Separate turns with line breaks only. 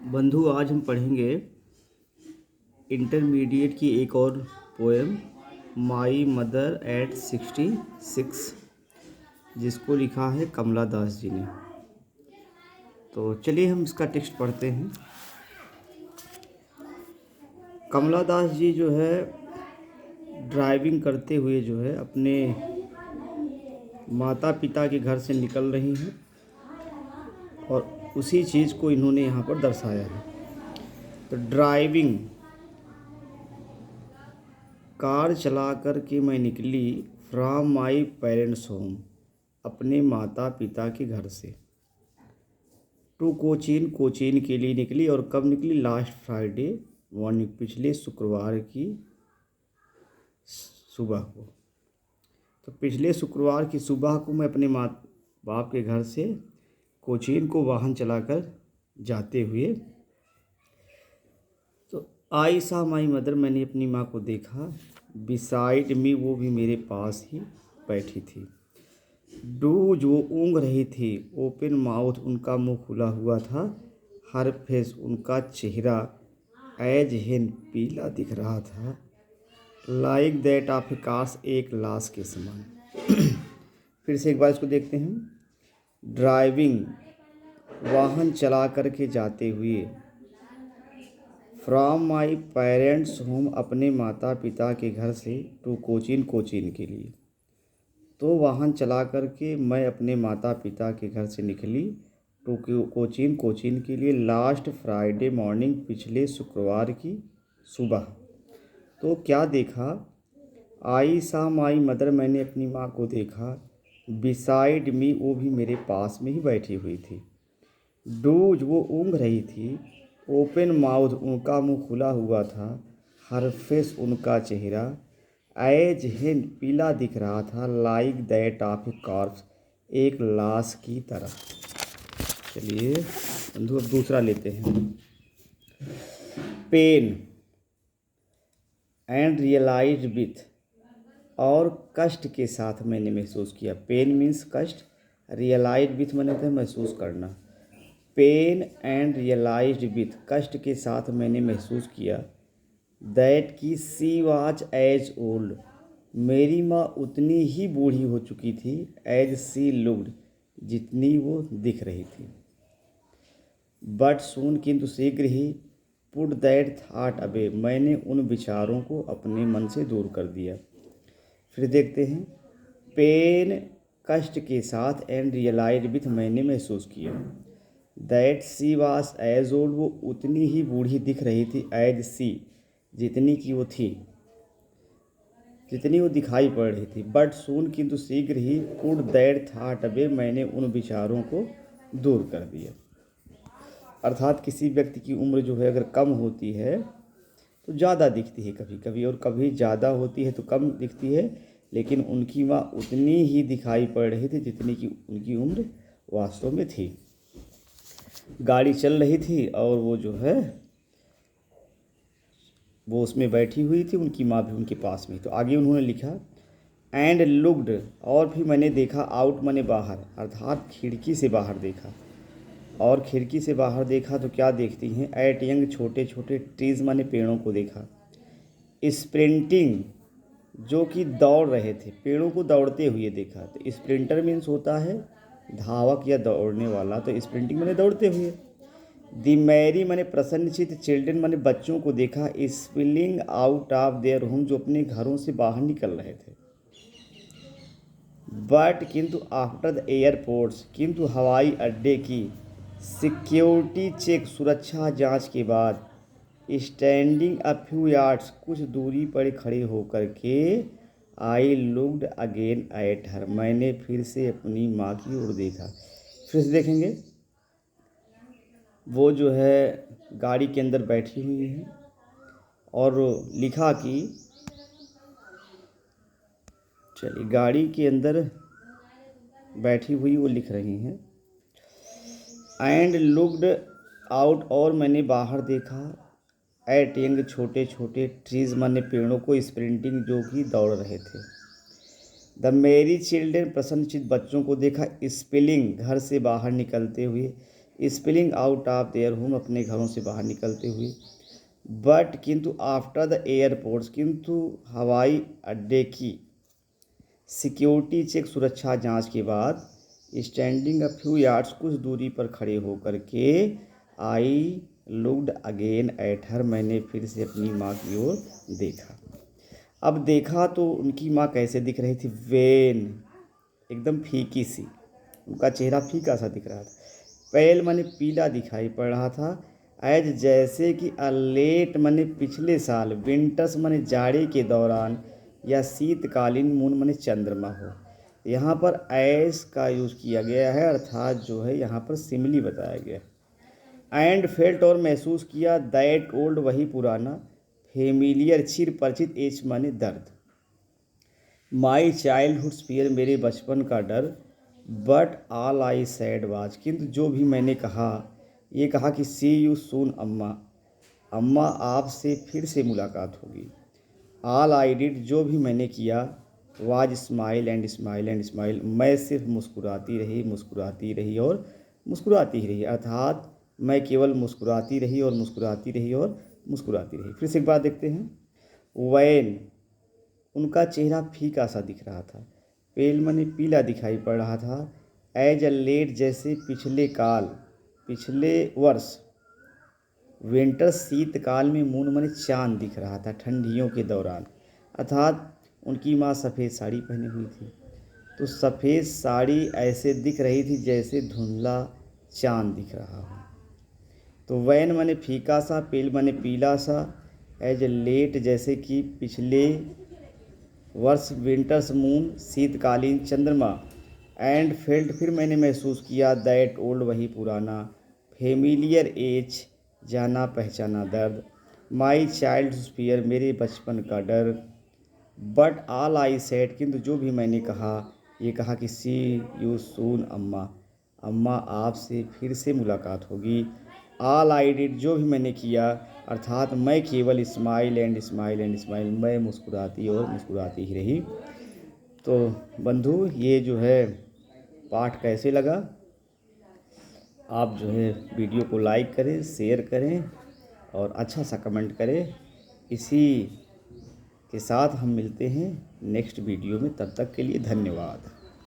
बंधु, आज हम पढ़ेंगे इंटरमीडिएट की एक और पोएम माई मदर एट 66, जिसको लिखा है कमला दास जी ने। तो चलिए हम इसका टेक्स्ट पढ़ते हैं। कमला दास जी जो है ड्राइविंग करते हुए जो है अपने माता पिता के घर से निकल रही हैं और उसी चीज़ को इन्होंने यहाँ पर दर्शाया है। तो ड्राइविंग, कार चला कर के मैं निकली फ्रॉम माई पेरेंट्स होम, अपने माता पिता के घर से, टू कोचीन, कोचीन के लिए निकली। और कब निकली? लास्ट फ्राइडे मॉर्निंग, पिछले शुक्रवार की सुबह को। तो पिछले शुक्रवार की सुबह को मैं अपने माँ बाप के घर से कोचीन को वाहन चलाकर जाते हुए, तो आई सा माई मदर, मैंने अपनी माँ को देखा, बिसाइड मी, वो भी मेरे पास ही बैठी थी। डू, जो ऊँघ रही थी, ओपन माउथ, उनका मुंह खुला हुआ था, हर फेस, उनका चेहरा, एज हेन, पीला दिख रहा था, like that of A cars, एक लाश के समान। फिर से एक बार इसको देखते हैं। ड्राइविंग, वाहन चला करके जाते हुए, फ्रॉम माई पेरेंट्स होम, अपने माता पिता के घर से, टू कोचीन, कोचीन के लिए। तो वाहन चला करके मैं अपने माता पिता के घर से निकली टू कोचीन, कोचीन के लिए, लास्ट फ्राइडे मॉर्निंग, पिछले शुक्रवार की सुबह। तो क्या देखा? आई सा माई मदर, मैंने अपनी माँ को देखा, बिसाइड मी, वो भी मेरे पास में ही बैठी हुई थी। डूज, वो ऊँघ रही थी, ओपन माउथ, उनका मुंह खुला हुआ था, हर फेस, उनका चेहरा, एज हेन, पीला दिख रहा था, like that of A corps, एक लाश की तरह। चलिए बंधु अब दूसरा लेते हैं। पेन एंड रियलाइज विथ, और कष्ट के साथ मैंने महसूस किया। पेन मीन्स कष्ट, रियलाइज विथ मैंने होता है महसूस करना। पेन एंड रियलाइज विथ, कष्ट के साथ मैंने महसूस किया, दैट की सी वाज एज ओल्ड, मेरी माँ उतनी ही बूढ़ी हो चुकी थी, एज सी लुक्ड, जितनी वो दिख रही थी। बट सून, किंतु शीघ्र ही, पुट दैट थाट अवे, मैंने उन विचारों को अपने मन से दूर कर दिया। फिर देखते हैं। पेन, कष्ट के साथ, एंड रियलाइज विथ, मैंने महसूस किया, that she was as old, वो उतनी ही बूढ़ी दिख रही थी, एज सी, जितनी की वो थी, जितनी वो दिखाई पड़ रही थी। बट सून, किंतु शीघ्र ही, पुट दैट थाट अवे, मैंने उन विचारों को दूर कर दिया। अर्थात किसी व्यक्ति की उम्र जो है अगर कम होती है तो ज़्यादा दिखती है कभी कभी, और कभी ज़्यादा होती है तो कम दिखती है, लेकिन उनकी माँ उतनी ही दिखाई पड़ रही थी जितनी की उनकी उम्र वास्तव में थी। गाड़ी चल रही थी और वो जो है वो उसमें बैठी हुई थी, उनकी माँ भी उनके पास में। तो आगे उन्होंने लिखा, एंड लुक्ड, और भी मैंने देखा, आउट माने बाहर, अर्थात खिड़की से बाहर देखा। और खिड़की से बाहर देखा तो क्या देखती हैं? एट यंग, छोटे छोटे, ट्रीज माने पेड़ों को देखा। स्प्रिंटिंग, जो कि दौड़ रहे थे, पेड़ों को दौड़ते हुए देखा। तो स्प्रिंटर मीन्स होता है धावक या दौड़ने वाला, तो स्प्रिंटिंग माने दौड़ते हुए। दी मैरी माने प्रसन्नचित, चिल्ड्रन माने बच्चों को देखा, spilling out of their home, जो अपने घरों से बाहर निकल रहे थे। बट, किंतु आफ्टर द एयरपोर्ट्स, किंतु हवाई अड्डे की सिक्योरिटी चेक, सुरक्षा जांच के बाद, स्टैंडिंग अ फ्यू यार्ड्स, कुछ दूरी पर खड़े होकर के, I looked again at her, मैंने फिर से अपनी माँ की ओर देखा। फिर से देखेंगे। वो जो है गाड़ी के अंदर बैठी हुई है और लिखा कि, चलिए, गाड़ी के अंदर बैठी हुई वो लिख रही हैं, एंड लुक्ड आउट, और मैंने बाहर देखा, एट यंग, छोटे छोटे, ट्रीज माने पेड़ों को, स्प्रिंटिंग, जो कि दौड़ रहे थे। द मेरी चिल्ड्रन, प्रसन्नचित बच्चों को देखा, स्पिलिंग, घर से बाहर निकलते हुए, spilling out of their home, अपने घरों से बाहर निकलते हुए। बट किंतु आफ्टर द एयरपोर्ट्स, किंतु हवाई अड्डे की सिक्योरिटी चेक, सुरक्षा जांच के बाद, स्टैंडिंग अ फ्यू यार्ड्स, कुछ दूरी पर खड़े होकर के, I looked again at her, मैंने फिर से अपनी माँ की ओर देखा। अब देखा तो उनकी माँ कैसे दिख रही थी? वेन, एकदम फीकी सी, उनका चेहरा फीका सा दिख रहा था। पेल माने पीला दिखाई पड़ रहा था। एज, जैसे कि लेट माने पिछले साल, विंटर्स माने जाड़े के दौरान, या शीतकालीन, मून माने चंद्रमा हो। यहाँ पर एज का यूज़ किया गया है, अर्थात जो है यहाँ पर सिमिली बताया गया। एंड फेल्ट, और महसूस किया, दैट ओल्ड, वही पुराना, फेमिलियर, चिर परिचित, एज माने दर्द, माई चाइल्डहुड फियर, मेरे बचपन का डर। But all I sad was, किंतु जो भी मैंने कहा, ये कहा कि सी यू सून अम्मा, अम्मा आपसे फिर से मुलाकात होगी। ऑल आई डिड, जो भी मैंने किया, was smile and smile and smile, मैं सिर्फ मुस्कुराती रही, मुस्कुराती रही और मुस्कुराती ही रही, अर्थात मैं केवल मुस्कुराती रही और मुस्कुराती रही और मुस्कुराती रही। फिर से एक बार देखते हैं। वैन, उनका चेहरा फीका सा दिख रहा था। पेल माने पीला दिखाई पड़ रहा था। एज अ लेट, जैसे पिछले वर्ष। विंटर, शीतकाल में। मून माने चांद दिख रहा था, ठंडियों के दौरान, अर्थात उनकी माँ सफ़ेद साड़ी पहनी हुई थी, तो सफ़ेद साड़ी ऐसे दिख रही थी जैसे धुंधला चांद दिख रहा हो। तो वैन माने फीका सा, पेल माने पीला सा, एज ए लेट, जैसे कि पिछले वर्ष, विंटर्स मून, शीतकालीन चंद्रमा, एंड फेल्ट, फिर मैंने महसूस किया, दैट ओल्ड, वही पुराना, फेमिलियर एज, जाना पहचाना दर्द, माई चाइल्ड फियर, मेरे बचपन का डर। बट ऑल आई सेड, किंतु जो भी मैंने कहा, ये कहा कि सी यू सून अम्मा, अम्मा आपसे फिर से मुलाकात होगी। ऑल आई डिड, जो भी मैंने किया, अर्थात मैं केवल smile and smile and smile, मैं मुस्कुराती और मुस्कुराती ही रही। तो बंधु, ये जो है पाठ कैसे लगा? आप जो है वीडियो को लाइक करें, शेयर करें और अच्छा सा कमेंट करें। इसी के साथ हम मिलते हैं नेक्स्ट वीडियो में, तब तक के लिए धन्यवाद।